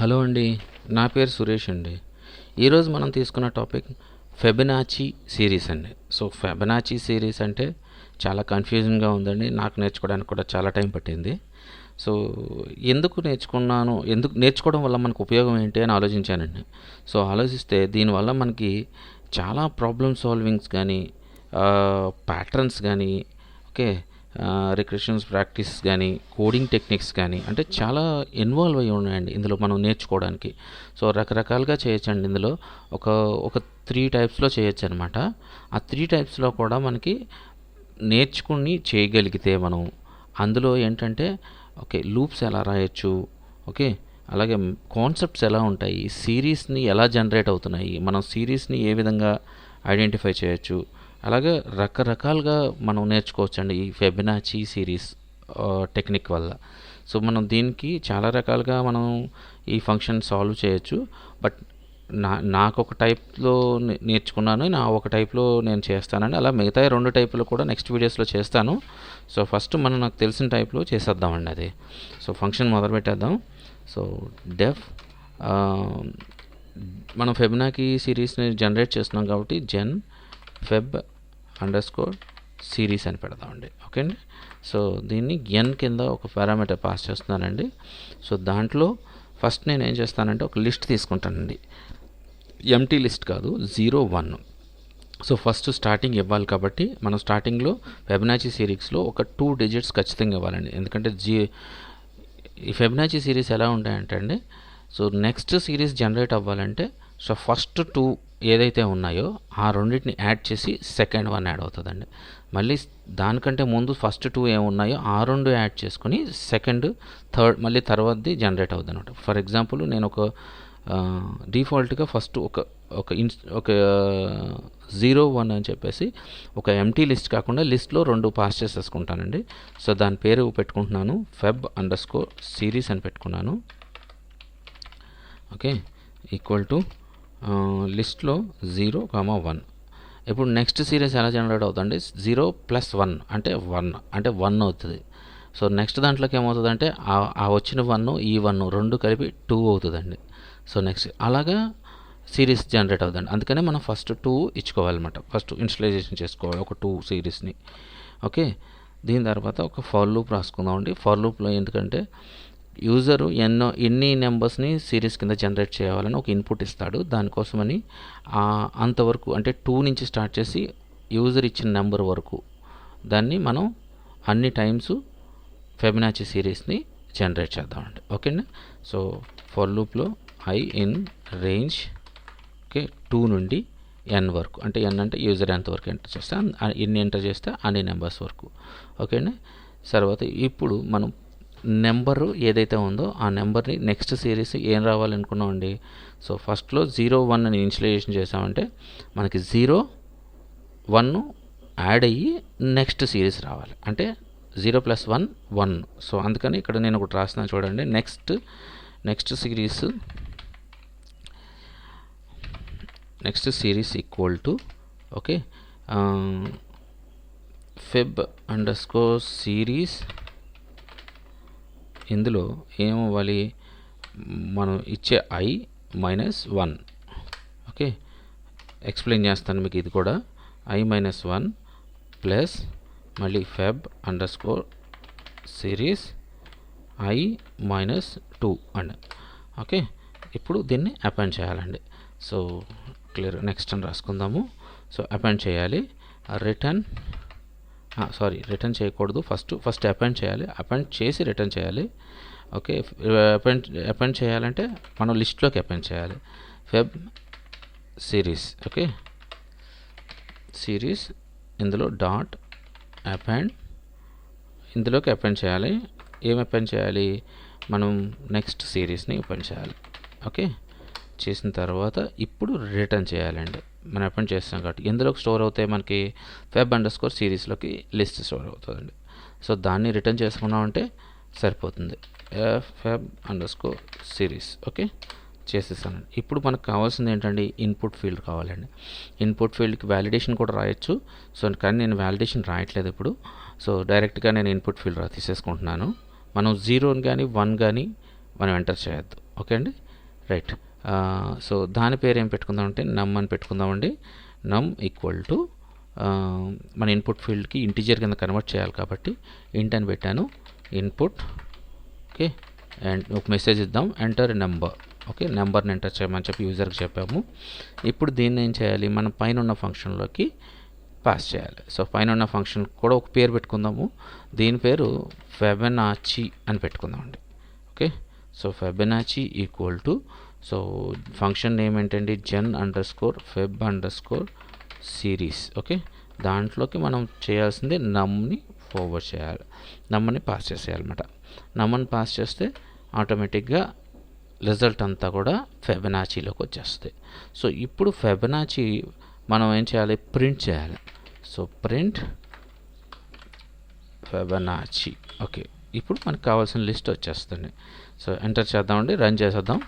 Hello అండి. నా పేరు సురేష్ అండి. ఈరోజు మనం తీసుకున్న టాపిక్ ఫెబొనాచి సిరీస్ అండి. సో, ఫెబొనాచి సిరీస్ అంటే చాలా కన్‌ఫ్యూజింగ్‌గా ఉందండి. నాకు నేర్చుకోవడానికి కూడా చాలా టైం పట్టింది. సో, ఎందుకు నేర్చుకున్నాను? ఎందుకు నేర్చుకోవడం వల్ల మనకు ఉపయోగం ఏంటి అని ఆలోచించానండి. సో, ఆలోచిస్తే దీనివల్ల మనకి చాలా ప్రాబ్లమ్ సాల్వింగ్స్ గానీ, ప్యాటర్న్స్ గానీ, ఓకే, రికర్షన్స్ ప్రాక్టీస్ కానీ, కోడింగ్ టెక్నిక్స్ కానీ, అంటే చాలా ఇన్వాల్వ్ అయ్యి ఉన్నాయండి ఇందులో మనం నేర్చుకోవడానికి. సో, రకరకాలుగా చేయొచ్చండి ఇందులో. ఒక ఒక 3 టైప్స్‌లో చేయొచ్చనమాట. ఆ 3 టైప్స్‌లో కూడా మనకి నేర్చుకుని చేయగలిగితే మనం, అందులో ఏంటంటే ఓకే, లూప్స్ ఎలా రాయొచ్చు, ఓకే, అలాగే కాన్సెప్ట్స్ ఎలా ఉంటాయి, సిరీస్‌ని ఎలా జనరేట్ అవుతున్నాయి, మనం సిరీస్‌ని ఏ విధంగా ఐడెంటిఫై చేయొచ్చు, అలాగే రకరకాలుగా మనం నేర్చుకోవచ్చండి ఈ ఫెబొనాచి సిరీస్ టెక్నిక్ వల్ల. సో, మనం దీనికి చాలా రకాలుగా మనం ఈ ఫంక్షన్ సాల్వ్ చేయొచ్చు. బట్ నాకొక టైప్‌లో నేర్చుకున్నాను. నా ఒక టైప్‌లో నేను చేస్తానండి. అలా మిగతా 2 టైపులు కూడా నెక్స్ట్ వీడియోస్‌లో చేస్తాను. సో, ఫస్ట్ నాకు తెలిసిన టైప్‌లో చేసేద్దామండి అది. సో, ఫంక్షన్ మొదలుపెట్టేద్దాం. సో, డెఫ్ ఆహ్, మనం ఫెబొనాచి సిరీస్‌ని జనరేట్ చేస్తున్నాం కాబట్టి ఫెబ్ అండర్స్కోర్ సిరీస్ అని పెడదామండి. ఓకే అండి. సో, దీన్ని ఎన్ కింద ఒక పారామీటర్ పాస్ చేస్తున్నానండి. సో, దాంట్లో ఫస్ట్ నేను ఏం చేస్తానంటే ఒక లిస్ట్ తీసుకుంటానండి. ఎంటీ లిస్ట్ కాదు, 0, 1. సో, ఫస్ట్ స్టార్టింగ్ ఇవ్వాలి కాబట్టి మనం స్టార్టింగ్లో ఫెబొనాచి సిరీస్లో ఒక 2 డిజిట్స్ ఖచ్చితంగా ఇవ్వాలండి. ఎందుకంటే ఈ ఫెబొనాచి సిరీస్ ఎలా ఉంటాయంటే అండి, సో, నెక్స్ట్ సిరీస్ జనరేట్ అవ్వాలంటే సో, ఫస్ట్ 2 ఏదైతే ఉన్నాయో ఆ రెండింటిని యాడ్ చేసి సెకండ్ వన్ యాడ్ అవుతుందండి. మళ్ళీ దానికంటే ముందు ఫస్ట్ 2 ఏమున్నాయో ఆ 2 యాడ్ చేసుకొని సెకండ్, థర్డ్ మళ్ళీ తర్వాతది జనరేట్ అవుతుంది అనమాట. ఫర్ ఎగ్జాంపుల్ నేను ఒక డిఫాల్ట్గా ఫస్ట్ ఒక 0, 1 అని చెప్పేసి ఒక ఎంటీ లిస్ట్ కాకుండా లిస్ట్లో 2 పాస్ చేసేసుకుంటానండి. సో, దాని పేరు పెట్టుకుంటున్నాను ఫెబ్ అండర్స్కోర్ సిరీస్ అని పెట్టుకున్నాను. ఓకే, ఈక్వల్ టు లిస్ట్లో 0, 1. ఇప్పుడు నెక్స్ట్ సిరీస్ ఎలా జనరేట్ అవుతుందండి, 0 + 1 అంటే 1 అంటే 1 అవుతుంది. సో, నెక్స్ట్ దాంట్లోకి ఏమవుతుందంటే ఆ వచ్చిన 1 ఈ 1 2 కలిపి 2 అవుతుందండి. సో, నెక్స్ట్ అలాగా సిరీస్ జనరేట్ అవుతుందండి. అందుకనే మనం ఫస్ట్ 2 ఇచ్చుకోవాలన్నమాట. ఫస్ట్ ఇన్స్టలైజేషన్ చేసుకోవాలి ఒక 2 సిరీస్ని. ఓకే, దీని తర్వాత ఒక ఫర్ లూప్ రాసుకుందామండి. ఫర్ లూప్లో ఎందుకంటే యూజరు ఎన్ని నెంబర్స్ని సిరీస్ కింద జనరేట్ చేయాలని ఒక ఇన్పుట్ ఇస్తాడు. దానికోసమని అంతవరకు అంటే 2 నుంచి స్టార్ట్ చేసి యూజర్ ఇచ్చిన నెంబర్ వరకు దాన్ని మనం అన్ని టైమ్స్ ఫెబొనాచి సిరీస్ని జనరేట్ చేద్దామండి. ఓకేనా. సో, ఫర్ లూప్లో ఐ ఇన్ రేంజ్ ఓకే 2 నుండి n వరకు, అంటే n అంటే యూజర్ ఎంతవరకు ఎంటర్ చేస్తే ఎన్ని ఎంటర్ చేస్తే అన్ని నెంబర్స్ వరకు. ఓకేనా. తర్వాత ఇప్పుడు మనం నెంబరు ఏదైతే ఉందో ఆ నెంబర్ని నెక్స్ట్ సిరీస్ ఏం రావాలనుకున్నామండి. సో, ఫస్ట్లో 0, 1 అని ఇనిషియలైజేషన్ చేసామంటే మనకి 0, 1 యాడ్ అయ్యి నెక్స్ట్ సిరీస్ రావాలి. అంటే 0 + 1 1. సో, అందుకని ఇక్కడ నేను ఒకటి రాసిన చూడండి. Next series equal to okay Feb underscore series. ఇందులో ఏమవ్వాలి, మనం ఇచ్చే i - 1. ఓకే, ఎక్స్ప్లెయిన్ చేస్తాను మీకు ఇది కూడా. i - 1 ప్లస్ మళ్ళీ ఫెబ్ అండర్స్కోర్ సిరీస్ i - 2 అండి. ఓకే, ఇప్పుడు దీన్ని అపెండ్ చేయాలండి. సో, క్లియర్ నెక్స్ట్ అని రాసుకుందాము. సో, అపెండ్ చేయాలి. రిటర్న్ చేయకూడదు. ఫస్ట్ అపెండ్ చేయాలి. అపెండ్ చేసి రిటర్న్ చేయాలి. ఓకే, అపెండ్ చేయాలంటే మనం లిస్ట్లోకి అపెండ్ చేయాలి. ఫెబ్ సిరీస్ ఓకే సిరీస్ ఇందులో డాట్ అపెండ్ ఇందులోకి అపెండ్ చేయాలి. ఏం అపెండ్ చేయాలి, మనం నెక్స్ట్ సిరీస్ని అపెండ్ చేయాలి. ఓకే, చేసిన తర్వాత ఇప్పుడు రిటర్న్ చేయాలండి. మనం అపెండ్ చేస్తాం కాబట్టి ఎందులోకి స్టోర్ అవుతాయి మనకి, ఫెబ్ అండర్స్కోర్ సిరీస్లోకి లిస్ట్ స్టోర్ అవుతుందండి. సో, దాన్ని రిటర్న్ చేసుకున్నామంటే సరిపోతుంది. ఫెబ్ అండర్స్కోర్ సిరీస్ ఓకే చేసేసానండి. ఇప్పుడు మనకు కావాల్సింది ఏంటండి, ఇన్పుట్ ఫీల్డ్ కావాలండి. ఇన్పుట్ ఫీల్డ్కి వ్యాలిడేషన్ కూడా రాయొచ్చు. సో, కానీ నేను వ్యాలిడేషన్ రాయట్లేదు ఇప్పుడు. సో, డైరెక్ట్గా నేను ఇన్పుట్ ఫీల్డ్ తీసేసుకుంటున్నాను. మనం 0 కానీ 1 కానీ మనం ఎంటర్ చేయొద్దు. ఓకే అండి. రైట్. సో దాని పేరు ఏం పెట్టుకుందామంటే నమ్ అని పెట్టుకుందామండి. నమ్ ఈక్వల్ టు మన ఇన్పుట్ ఫీల్డ్కి ఇంటిజర్ కింద కన్వర్ట్ చేయాలి కాబట్టి ఇంట్ అని పెట్టాను. ఇన్పుట్ ఓకే, అండ్ ఒక మెసేజ్ ఇద్దాం, ఎంటర్ నెంబర్. ఓకే, నెంబర్ని ఎంటర్ చేయమని చెప్పి యూజర్కి చెప్పాము. ఇప్పుడు దీన్ని ఏం చేయాలి, మనం పైన ఉన్న ఫంక్షన్లోకి పాస్ చేయాలి. సో పైన ఉన్న ఫంక్షన్ కూడా ఒక పేరు పెట్టుకుందాము. దీని పేరు ఫెబనాచి అని పెట్టుకుందామండి. Okay, so Fibonacci equal to, so function name ఏంటండి, gen_feb_ సిరీస్. ఓకే, దాంట్లోకి మనం చేయాల్సింది నమ్ని ఫార్వర్డ్ చేయాలి, నమ్మని పాస్ చేసేయాలన్నమాట. నమ్మని పాస్ చేస్తే ఆటోమేటిక్గా రిజల్ట్ అంతా కూడా ఫెబనాచీలోకి వచ్చేస్తుంది. సో ఇప్పుడు ఫెబనాచి మనం ఏం చేయాలి, ప్రింట్ చేయాలి. So print ఫెబనాచి. ఓకే, ఇప్పుడు మనకు కావాల్సిన లిస్ట్ వచ్చేస్తుంది. సో ఎంటర్ చేద్దామండి, రన్ చేసేద్దాం.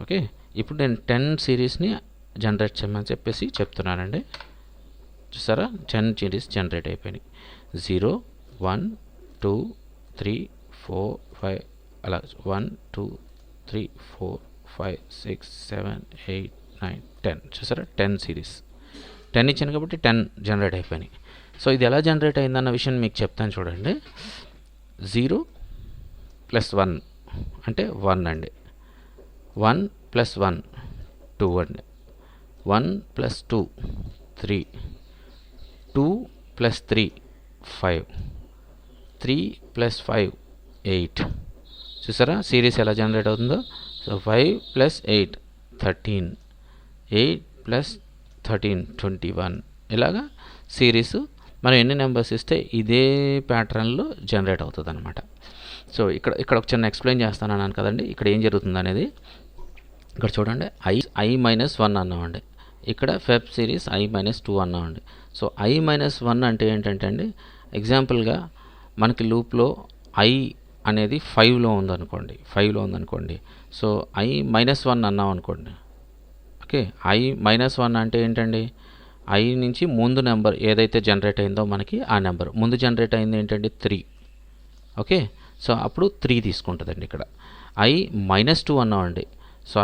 ఓకే, ఇప్పుడు నేను 10 సిరీస్ని జనరేట్ చేయమని చెప్పేసి చెప్తున్నానండి. చూసారా, 10 సిరీస్ జనరేట్ అయిపోయినాయి. 0 1 2 3 4 5 అలా 1 2 3 4 5 6 7 8 9 10. చూసారా, 10 సిరీస్ 10 ఇచ్చాను కాబట్టి 10 జనరేట్ అయిపోయినాయి. సో ఇది ఎలా జనరేట్ అయిందన్న విషయం మీకు చెప్తాను చూడండి. 0 + 1 అంటే 1 అండి. 1 + 1 2 అండి. 1 + 2 3, 2 + 3 5, 3 + 5 8. చూసారా సిరీస్ ఎలా జనరేట్ అవుతుందో. సో 5 + 8 13, 8 + 13 21. ఇలాగా సిరీస్ మనం ఎన్ని నెంబర్స్ ఇస్తే ఇదే ప్యాటర్న్లో జనరేట్ అవుతుంది అనమాట. సో ఇక్కడ ఒక చిన్న ఎక్స్ప్లెయిన్ చేస్తాను అన్నాను కదండి, ఇక్కడ ఏం జరుగుతుంది అనేది. ఇక్కడ చూడండి, i-1 అన్నామండి. ఇక్కడ Feb series i-2 అన్నామండి. So i-1 అంటే ఏంటంటే అండి, ఎగ్జాంపుల్గా మనకి లూప్లో i అనేది 5లో ఉందనుకోండి. సో i-1 అన్నాం అనుకోండి. ఓకే, i-1 అంటే ఏంటండి, i నుంచి ముందు నెంబర్ ఏదైతే జనరేట్ అయిందో మనకి ఆ నెంబర్ ముందు జనరేట్ అయింది ఏంటంటే 3. ఓకే, సో అప్పుడు 3 తీసుకుంటుందండి. ఇక్కడ i-2 అన్నామండి. సో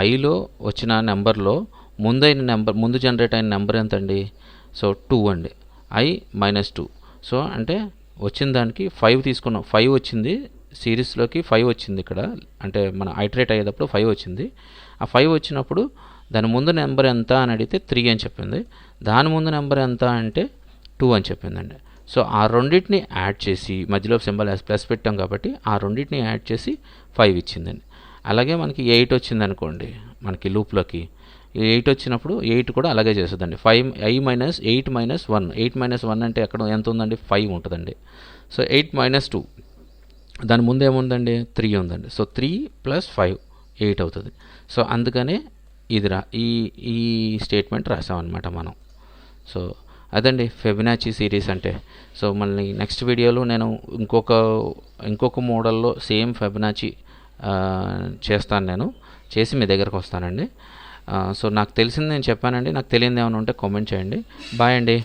ఐలో వచ్చిన నెంబర్లో ముందు జనరేట్ అయిన నెంబర్ ఎంతండి, సో 2 అండి. i-2. సో అంటే వచ్చిన దానికి 5 తీసుకున్నాం. 5 వచ్చింది సిరీస్లోకి, 5 వచ్చింది ఇక్కడ, అంటే మన ఐటరేట్ అయ్యేటప్పుడు 5 వచ్చింది. ఆ 5 వచ్చినప్పుడు దాని ముందు నెంబర్ ఎంత అని అడిగితే 3 అని చెప్పింది. దాని ముందు నెంబర్ ఎంత అంటే 2 అని చెప్పిందండి. సో ఆ రెండింటిని యాడ్ చేసి, మధ్యలో సింబల్ ప్లస్ పెట్టాం కాబట్టి ఆ రెండింటిని యాడ్ చేసి 5 ఇచ్చిందండి. అలాగే మనకి 8 వచ్చింది అనుకోండి, మనకి లూప్లోకి 8 వచ్చినప్పుడు 8 కూడా అలాగే చేస్తుందండి. 8 - 1 అంటే ఎక్కడ ఎంత ఉందండి, 5 ఉంటుందండి. సో 8 - 2 దాని ముందు ఏముందండి, 3 ఉందండి. సో 3 + 5 8 అవుతుంది. సో అందుకనే ఈ స్టేట్మెంట్ రాసామన్నమాట మనం. సో అదండి ఫెబనాచి సిరీస్ అంటే. సో మళ్ళీ నెక్స్ట్ వీడియోలో నేను ఇంకొక మోడల్లో సేమ్ ఫెబనాచి చేస్తాను, నేను చేసి మీ దగ్గరకు వస్తానండి. సో నాకు తెలిసింది నేను చెప్పానండి. నాకు తెలియదు ఏమైనా ఉంటే కామెంట్ చేయండి. బాయ్ అండి.